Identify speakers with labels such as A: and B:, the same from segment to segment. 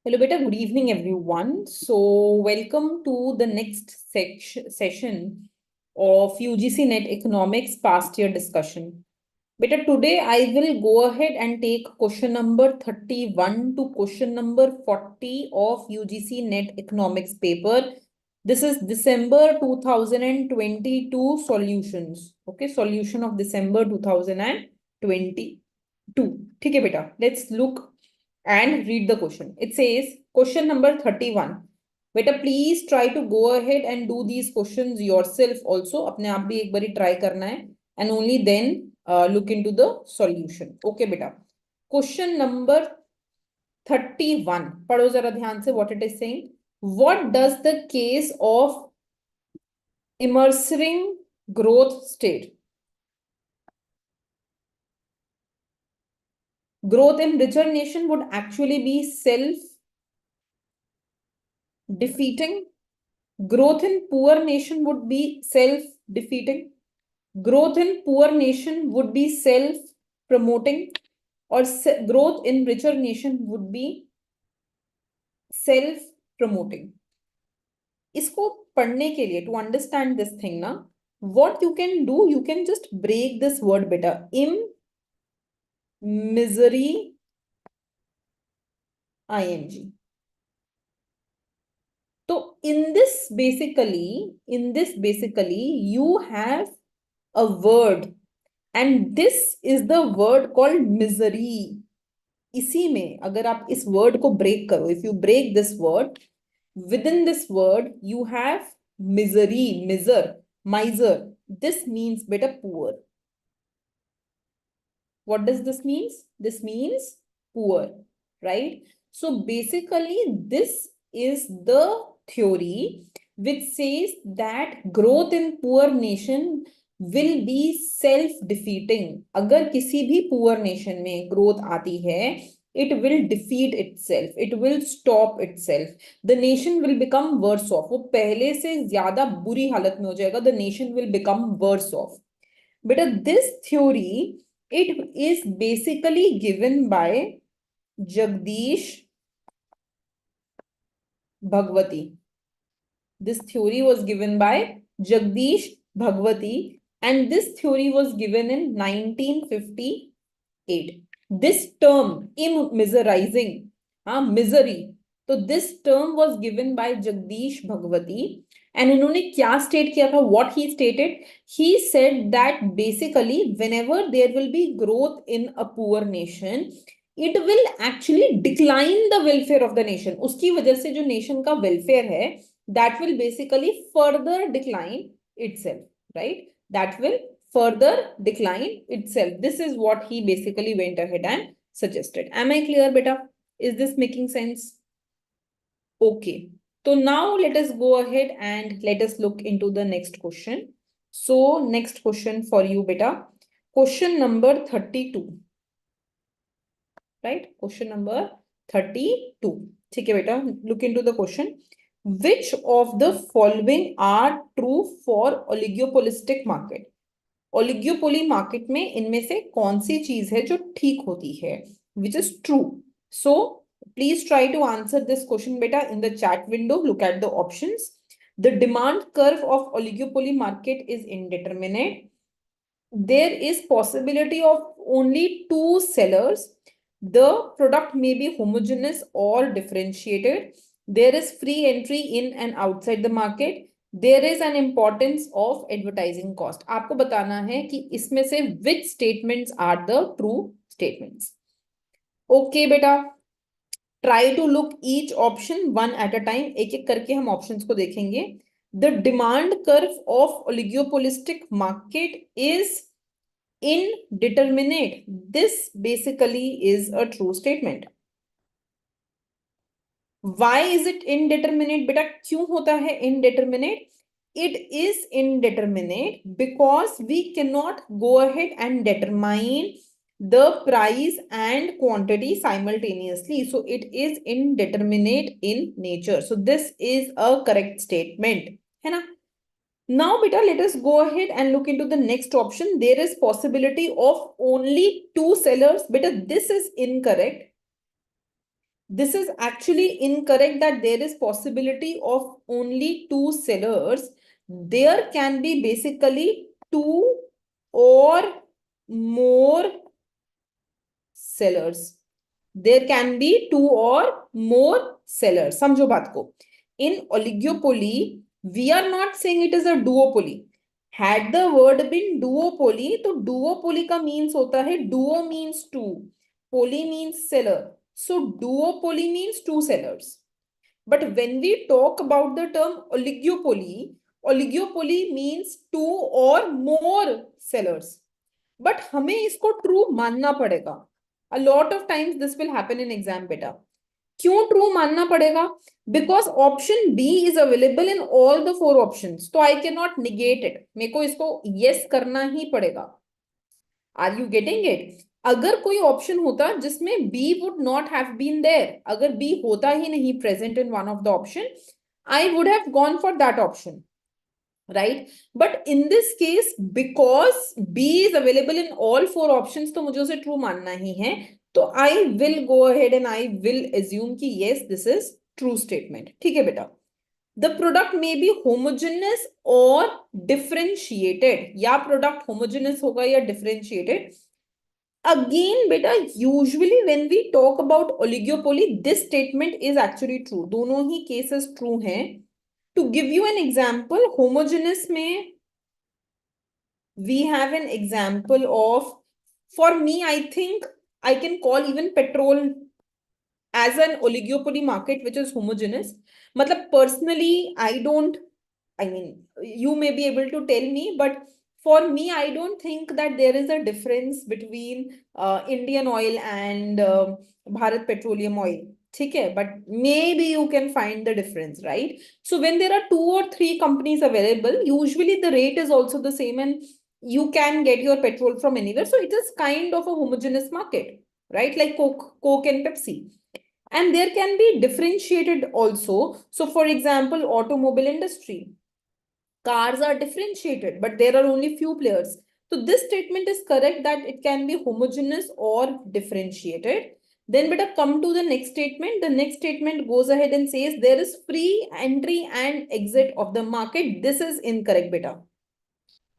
A: Hello, beta. Good evening, everyone. So, welcome to the next session of UGC NET Economics past year discussion. Beta, today I will go ahead and take question number 31 to question number 40 of UGC NET Economics paper. This is December 2022 solutions. Okay, solution of December 2022. Okay, beta. Let's look and read the question. It says, question number 31. Beta, please try to go ahead and do these questions yourself also. अपने आप भी एक बारी try करना है and only then look into the solution. Okay, beta. Question number 31. पढ़ो जरा ध्यान से what it is saying. What does the case of emerging growth state? Growth in richer nation would actually be self-defeating. Growth in poor nation would be self-defeating. Growth in poor nation would be self-promoting, or growth in richer nation would be self-promoting. इसको पढ़ने के लिए, to understand this thing ना, what you can do, you can just break this word beta. Misery, ing. So in this basically, you have a word, and this is the word called misery. इसी में अगर आप इस word को break करो, if you break this word, within this word you have misery, miser. This means beta poor. What does this means? This means poor, right? So basically this is the theory which says that growth in poor nation will be self-defeating. अगर किसी भी poor nation में growth आती है, it will defeat itself. It will stop itself. The nation will become worse off. वो पहले से ज़्यादा बुरी हालत में हो जाएगा. The nation will become worse off. But this theory, it is basically given by Jagdish Bhagwati. This theory was given by Jagdish Bhagwati, and this theory was given in 1958. This term, immiserizing, misery. So this term was given by Jagdish Bhagwati. And इन्होंने क्या state किया था? What he stated? He said that basically whenever there will be growth in a poor nation, it will actually decline the welfare of the nation. उसकी वजह से जो nation का welfare है, that will basically further decline itself, right? That will further decline itself. This is what he basically went ahead and suggested. Am I clear, beta? Is this making sense? Okay. So now let us go ahead and let us look into the next question. So next question for you, beta. Question number 32. Right? Question number 32. Okay, beta. Look into the question. Which of the following are true for oligopolistic market? Oligopoly market में इनमें से कौन सी चीज है जो ठीक होती है? Which is true. So please try to answer this question, beta, in the chat window. Look at the options. The demand curve of oligopoly market is indeterminate. There is possibility of only two sellers. The product may be homogeneous or differentiated. There is free entry in and outside the market. There is an importance of advertising cost. आपको बताना है कि इसमें से which statements are the true statements. Okay, beta. Try to look each option one at a time. एक एक करके हम options को देखेंगे. The demand curve of oligopolistic market is indeterminate. This basically is a true statement. Why is it indeterminate? Beta, क्यों होता है indeterminate? It is indeterminate because we cannot go ahead and determine the price and quantity simultaneously. So it is indeterminate in nature. So this is a correct statement. है ना? Now, beta, let us go ahead and look into the next option. There is possibility of only two sellers. Beta, this is incorrect. This is actually incorrect that there is possibility of only 2 sellers. There can be basically 2 or more sellers. There can be 2 or more sellers. समझो बात को. In oligopoly, we are not saying it is a duopoly. Had the word been duopoly, तो duopoly का means होता है duo means 2, poly means seller. So duopoly means 2 sellers. But when we talk about the term oligopoly, oligopoly means 2 or more sellers. But हमें इसको true मानना पड़ेगा. A lot of times this will happen in exam beta. क्यों true मानना पड़ेगा? Because option B is available in all the 4 options. तो I cannot negate it. मेरे को इसको yes करना ही पड़ेगा. Are you getting it? अगर कोई ऑप्शन होता जिसमें B would not have been there, अगर B होता ही नहीं present in one of the option, I would have gone for that option, right? But in this case, because B is available in all 4 options, तो मुझे उसे true मानना ही है. तो I will go ahead and I will assume कि yes, this is true statement. ठीक है बेटा. The product may be homogeneous or differentiated. या product homogeneous होगा या differentiated. Again, beta, usually when we talk about oligopoly, this statement is actually true. दोनों ही cases true हैं. To give you an example, homogeneous में we have an example of, for me, I think I can call even petrol as an oligopoly market, which is homogeneous. मतलब personally, I mean, you may be able to tell me, but for me, I don't think that there is a difference between Indian oil and Bharat Petroleum Oil. Okay, but maybe you can find the difference, right? So when there are 2 or 3 companies available, usually the rate is also the same and you can get your petrol from anywhere. So it is kind of a homogeneous market, right? Like Coke and Pepsi. And there can be differentiated also. So for example, automobile industry. Cars are differentiated, but there are only few players. So this statement is correct that it can be homogeneous or differentiated. Then beta come to the next statement. The next statement goes ahead and says there is free entry and exit of the market. This is incorrect beta.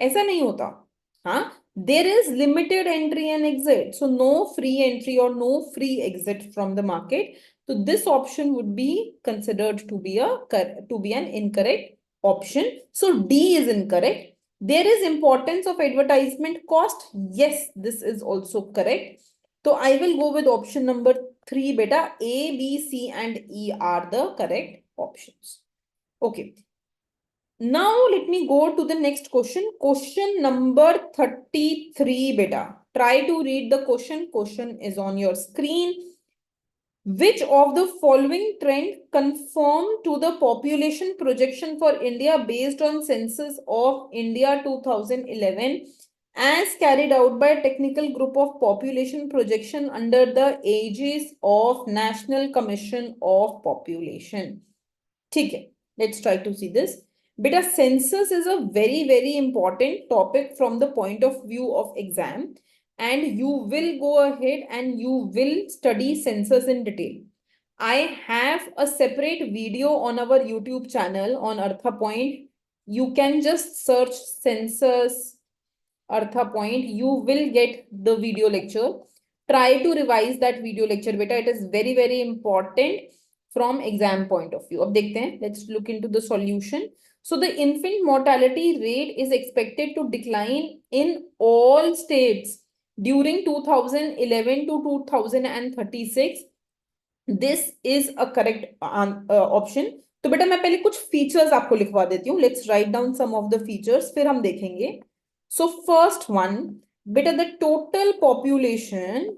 A: ऐसा नहीं होता. हाँ, there is limited entry and exit. So no free entry or no free exit from the market. So this option would be considered to be an incorrect option. So D is incorrect. There is importance of advertisement cost. Yes, this is also correct. So I will go with option number 3 beta. A, B, C and E are the correct options. Okay. Now let me go to the next question. Question number 33 beta. Try to read the question. Question is on your screen. Which of the following trend conform to the population projection for India based on census of India 2011 as carried out by a technical group of population projection under the aegis of National Commission of Population? ठीक है, let's try to see this. Beta, census is a very, very important topic from the point of view of exam. And you will go ahead and you will study census in detail. I have a separate video on our YouTube channel on ArthaPoint. You can just search census ArthaPoint. You will get the video lecture. Try to revise that video lecture, beta. It is very, very important from exam point of view. अब देखते हैं. Let's look into the solution. So the infant mortality rate is expected to decline in all states during 2011 to 2036. This is a correct option. तो बेटा मैं पहले कुछ features आपको लिखवा देती हूँ. Let's write down some of the features. फिर हम देखेंगे. So first one, बेटा the total population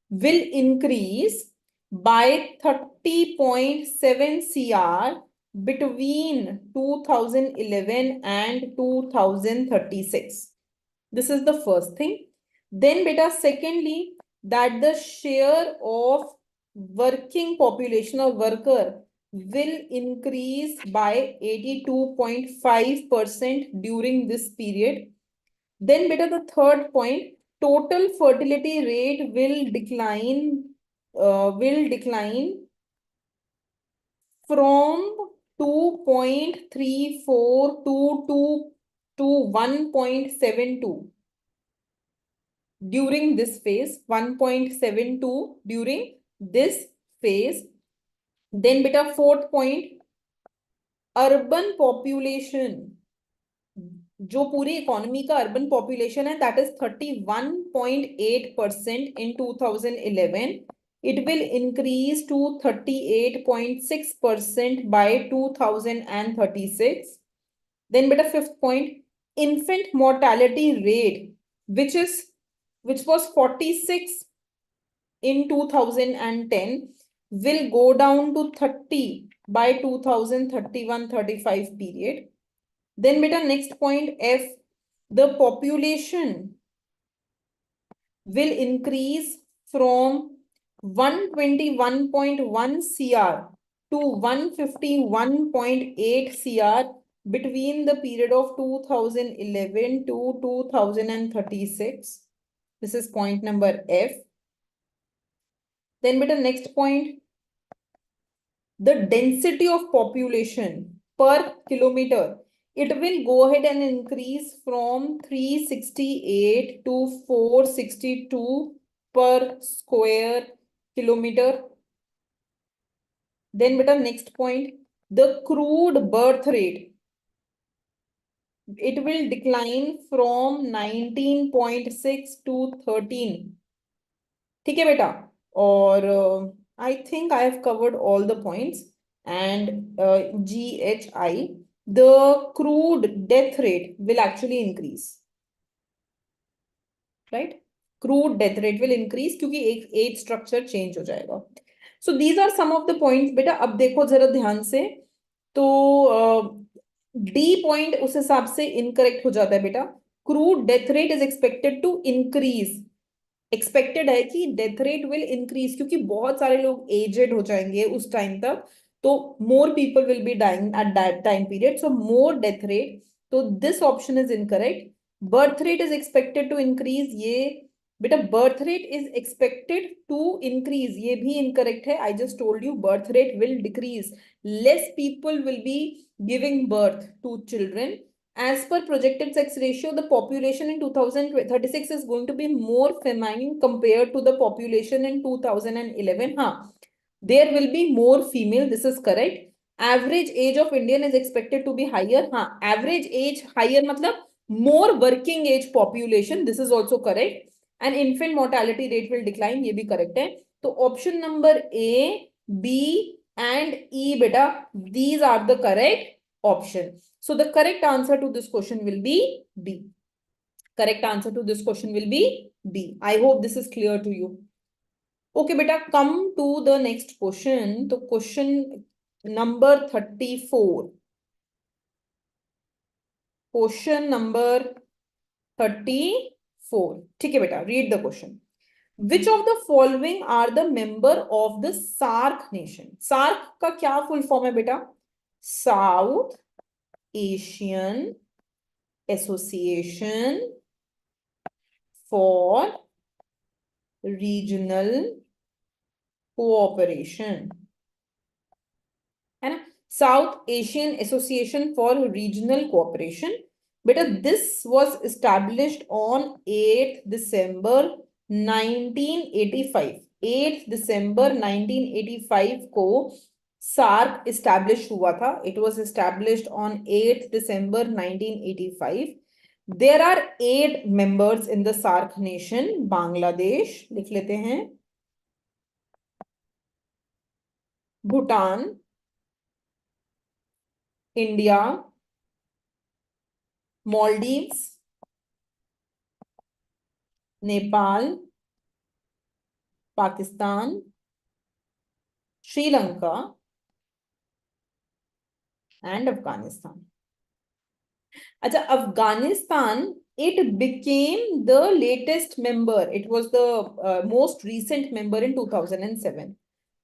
A: will increase by 30.7 CR between 2011 and 2036. This is the first thing. Then beta, secondly, that the share of working population or worker will increase by 82.5% during this period. Then beta, the third point, total fertility rate will decline from 2.34 to 1.72 during this phase, 1.72 during this phase. Then beta fourth point, urban population, जो पूरी economy का urban population है, that is 31.8% in 2011. It will increase to 38.6% by 2036. Then beta fifth point, infant mortality rate, which was 46 in 2010, will go down to 30 by 2031-35 period. Then beta next point F, the population will increase from 121.1 CR to 151.8 CR between the period of 2011 to 2036. This is point number F. Then beta next point, the density of population per kilometer, it will go ahead and increase from 368 to 462 per square kilometer. Then beta next point, the crude birth rate, it will decline from 19.6 to 13. ठीक है बेटा? और I think I have covered all the points. And GHI, the crude death rate will actually increase, right? Crude death rate will increase क्योंकि एक age structure change हो जाएगा. So these are some of the points. बेटा अब देखो जरा ध्यान से, तो D point उस हिसाब से incorrect हो जाता है बेटा. Crude death rate is expected to increase. Expected है कि डेथ रेट विल इंक्रीज क्योंकि बहुत सारे लोग एजेड हो जाएंगे उस टाइम तक, तो more people will be dying at that time period, so more death rate. तो this option is incorrect. Birth rate is expected to increase, ये बेटा birth rate is expected to increase, ये भी इनकरेक्ट है. I just told you birth rate will decrease, less people will be giving birth to children. As per projected sex ratio, the population in 2036 is going to be more feminine compared to the population in 2011. There will be more female. This is correct. Average age of Indian is expected to be higher. Average age higher matlab more working age population. This is also correct. And infant mortality rate will decline. ये भी correct है. तो option number A, B and E beta, these are the correct option. So the correct answer to this question will be B. Correct answer to this question will be B. I hope this is clear to you. Okay, beta, come to the next question. So question number 34. Question number 34. ठीक है बेटा, read the question. Which of the following are the member of the SAARC nation? SAARC का क्या full form है बेटा? South Asian Association for Regional Cooperation, है ना? South Asian Association for Regional Cooperation. बेटा this was established on 8th December 1985. 8th December 1985 को SAARC established हुआ था. It was established on 8th December 1985. There are 8 members in the SAARC nation. Bangladesh लिख लेते हैं, Bhutan, India, Maldives, Nepal, Pakistan, Sri Lanka and Afghanistan. अच्छा, Afghanistan, it became the latest member. It was the most recent member in 2007.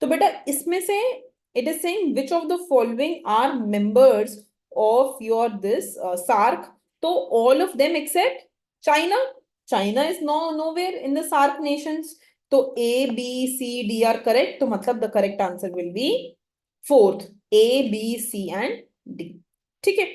A: तो बेटा इसमें से it is saying which of the following are members of your this SAARC. तो all of them except China. China is nowhere in the SAARC nations. तो A, B, C, D are correct. तो मतलब the correct answer will be fourth, A, B, C and D. ठीक है.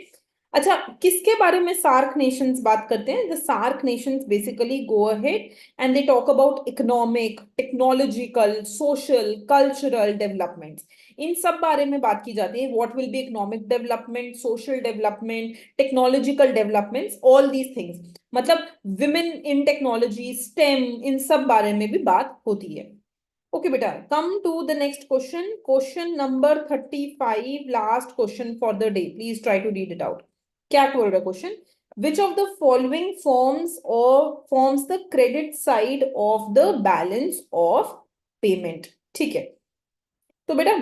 A: अच्छा, किसके बारे में सार्क नेशंस बात करते हैं? The SAARC nations basically go ahead and they talk about economic, technological, social, cultural developments. इन सब बारे में बात की जाती है. What will be economic development, social development, technological developments, all these things. मतलब विमेन इन टेक्नोलॉजी, स्टेम, इन सब बारे में भी बात होती है. Okay, beta. Come to the next question. Question number 35, last question for the day. Please try to read it out. क्या बोल रहा है question? Which of the following forms the credit side of the balance of payment? ठीक है. तो बेटा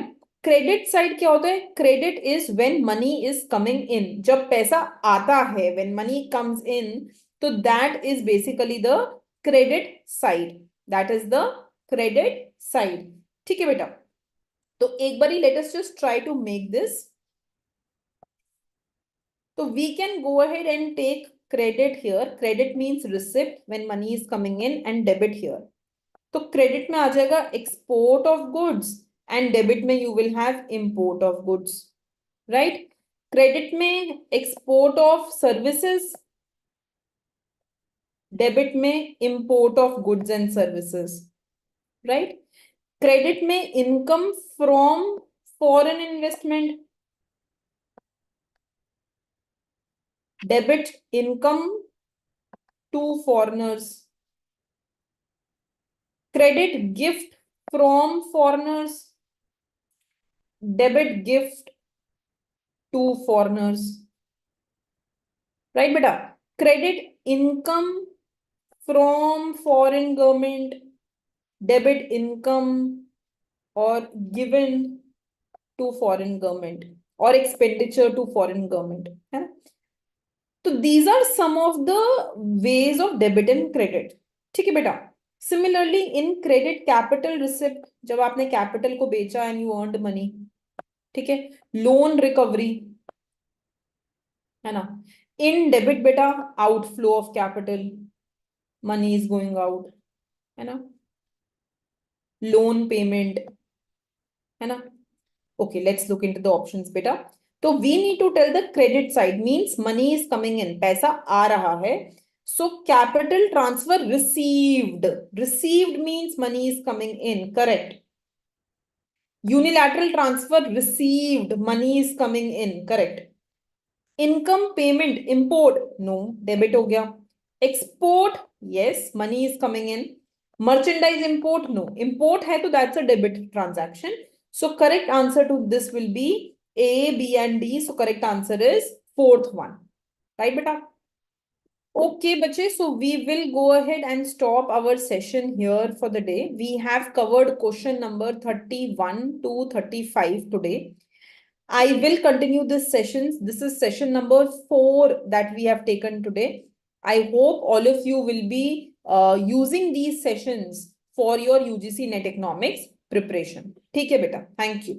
A: credit side क्या होता है? Credit is when money is coming in. जब पैसा आता है, व्हेन मनी कम्स इन, तो that is basically the credit side. That is the credit side. ठीक है बेटा. तो एक बारी let us just try to make this. तो we can go ahead and take credit here. Credit means receipt when money is coming in and debit here. तो credit में आ जाएगा export of goods and debit में you will have import of goods. Right. Credit में export of services, debit में import of goods and services. Right. Credit में income from foreign investment, debit income to foreigners. Credit gift from foreigners, debit gift to foreigners. Right बेटा. Credit income from foreign government, debit income और given to foreign government और expenditure to foreign government, है ना. तो these are some of the ways of debit and credit. ठीक है बेटा. Similarly in credit capital receipt, जब आपने कैपिटल को बेचा एंड यू अर्नड मनी. ठीक है. लोन रिकवरी, है ना. इन डेबिट बेटा outflow of capital, money is going out, है ना. लोन पेमेंट, है ना. Okay, let's look into the options बेटा. तो we need to tell the credit side means money is coming in, पैसा आ रहा है. So capital transfer received. Received means money is coming in. Correct. Unilateral transfer received, money is coming in. Correct. Income payment, import, no, debit हो गया. Export, yes, money is coming in. Merchandise import, no, import है तो that's a debit transaction. So correct answer to this will be A, B and D. So correct answer is fourth one. Right beta? Okay bache, so we will go ahead and stop our session here for the day. We have covered question number 31 to 35 today. I will continue this sessions. This is session number 4 that we have taken today. I hope all of you will be using these sessions for your UGC NET Economics preparation. ठीक है बेटा. Thank you.